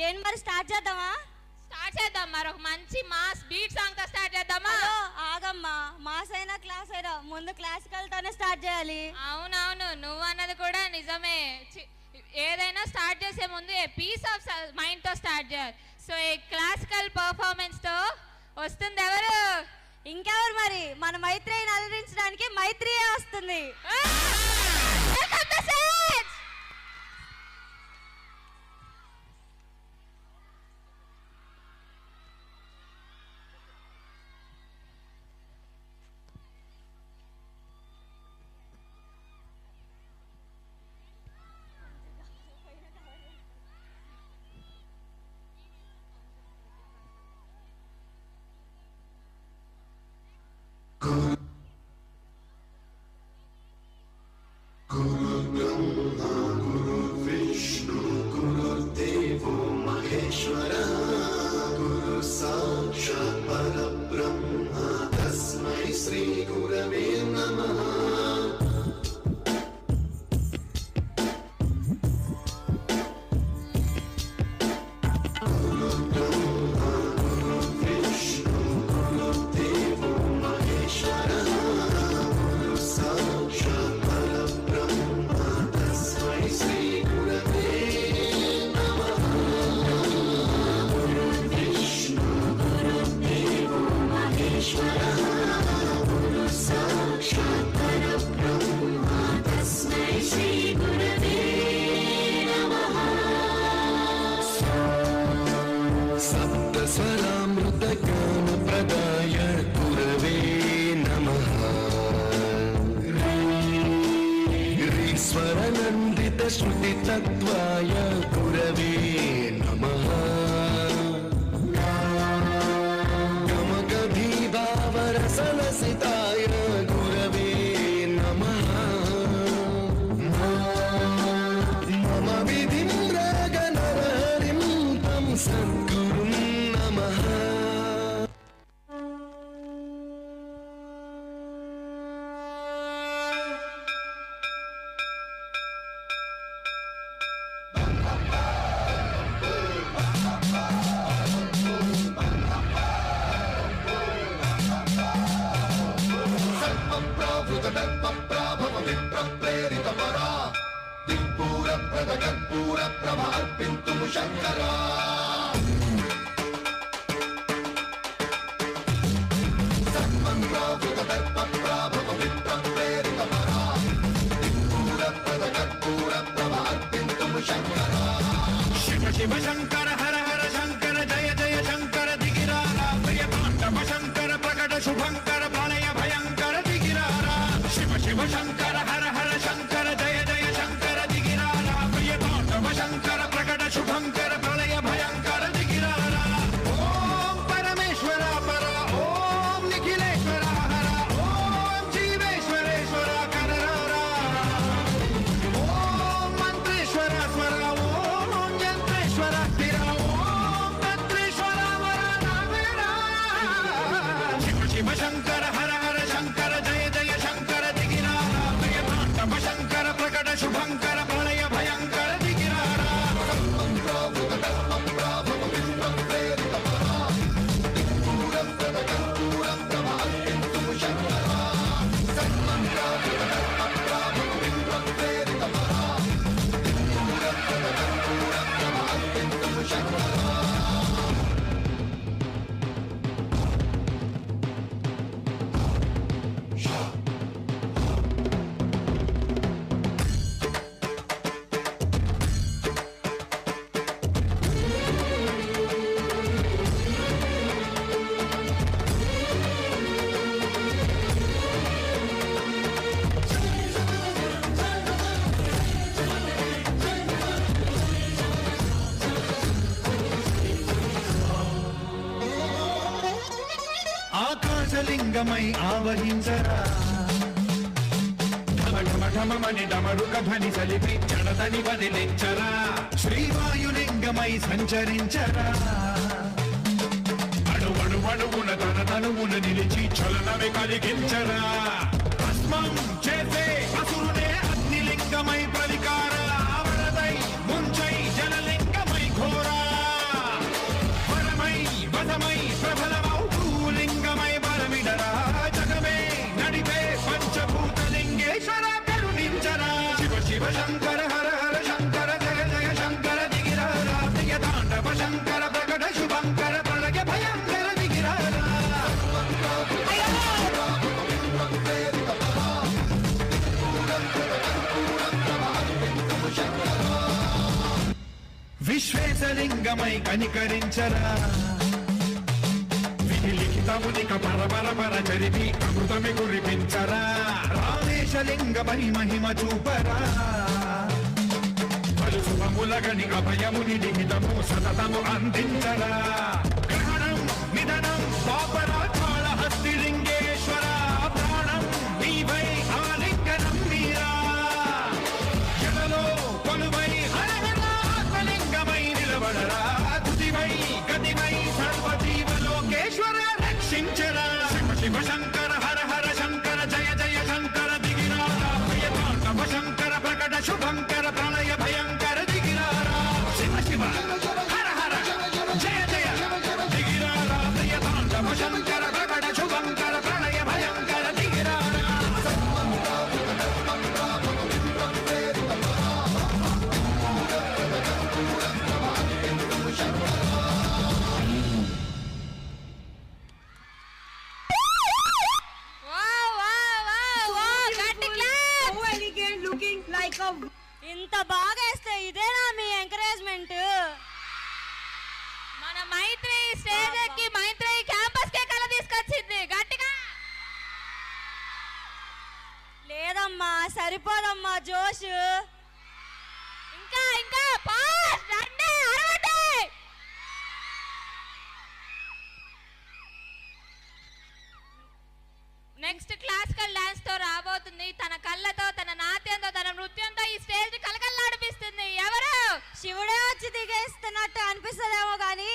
ఏం మరి స్టార్ట్ చేద్దామా? స్టార్ట్ చేద్దాం. మరి ఒక మంచి మాస్ బీట్ సాంగ్ తో స్టార్ట్ చేద్దామా? ఆగమ్మా, మాస్ అయినా క్లాస్ అయినా ముందు క్లాసికల్ తోనే స్టార్ట్ చేయాలి. అవునవును, నువ్వు అన్నది కూడా నిజమే. ఏదైనా స్టార్ట్ చేసే ముందు ఏ పీస్ ఆఫ్ మైండ్ తో స్టార్ట్ చేయాలి. సో ఈ క్లాసికల్ పర్ఫార్మెన్స్ తో వస్తుంది ఎవరు? ఇంకెవరు మరి? మన మైత్రిని అలరించడానికి మైత్రియే వస్తుంది. श्रुति तत्वाय गुरवे नमः। गमगभीभावरसलसिताय गुरवे नमः। मम विधिं रागनरहरिं तं सद्गुरुं नमः। शंकरा शिव शिव शंकर हर हर शंकर जय जय शंकर दिगिरारा प्रिय तांडव शंकर प्रकट शुभंकर प्रलय भयंकर दिगिरारा शिव शिव शंकर हर हर शंकर जय जय शंकर दिगिरारा प्रिय तांडव शंकर प्रकट शुभंकर प्रलय भयंकर दिगिरारा ओम परमेश्वरा परा ओम निखिलेश्वरा हरा ओम जीवेश्वरेश्वरा कररा ओम मंत्रेश्वरा स्वरा ओम यंत्रेश्वरा स्थिरा ओम तत्रेश्वरा वरा नावेरा शिव शिव शंकर हर हर शंकर जय जय शंकर दिगिरारा प्रिय तांडव शंकर प्रकट शुभंकर प्रलय भयंकर दिगिरारा ఆకాశలింగమై ఆవహించరా ఢమఢమఢమని డమరుక ధ్వని సలిపి జడదని వదిలించరా శ్రీవాయులింగమై సంచరించరా అణువణువున తన తనువున నిలిచి చలనమే కలిగించరా భస్మం చేసే అసురునే అగ్నిలింగమై ప్రవికార ఆవరదై ముంచై జలలింగమై ఘోరా శేషలింగమై కనికరించరా విధి లిఖితమునిక పరపర చరితి అమృతమి కురిపించరా రామేశలింగమై మహిమ చూపరా పలు శుభములగని అభయముని లిఖితము సతతము అందించరా గ్రహణం నిధనం పాపరాకాళ హస్తిలింగేశ్వర ప్రాణం నీవై ఆలింగనం మీరా జగలో కొలువై హరహరాత్మలింగమై నిలబడరా తుదివై గతివై సర్వజీవలోకేశ్వర రక్షించరా శివ శివ శంకర హర హర శంకర జయ జయ శంకర దిగిరారా భయతాండవ శంకర ప్రకట శుభంకర ప్రళయ భయంకర దిగిరారా శివ శివ హర హర జయ జయ దిగిరారా భయతాండవ శంకర ప్రకట శుభంకర ప్రళయ భయంకర దిగిరారా గట్టి clap. So elegant, looking like a ఇంత బాగా వేస్తే ఇదేనా మీ ఎంకరేజ్మెంట్? మన మైత్రి స్టేజ్ ఎక్కి మైత్రి క్యాంపస్ కే కళ తీసుకొచ్చింది గట్టిగా. లేదమ్మా, సరిపోదమ్మా జోష్. ఇంకా ఇంకా పాస్ రండి అరవండి. నెక్స్ట్ క్లాసికల్ డాన్స్ తో రాబోతుంది. తన కళ్ళతో, తన నాట్యంతో, తన నృత్యంతో ఈ స్టేజ్ ని కలకల్లాడిపిస్తుంది. ఎవరు? శివుడే వచ్చి దిగేస్తున్నట్టు అనిపిస్తుందేమో కానీ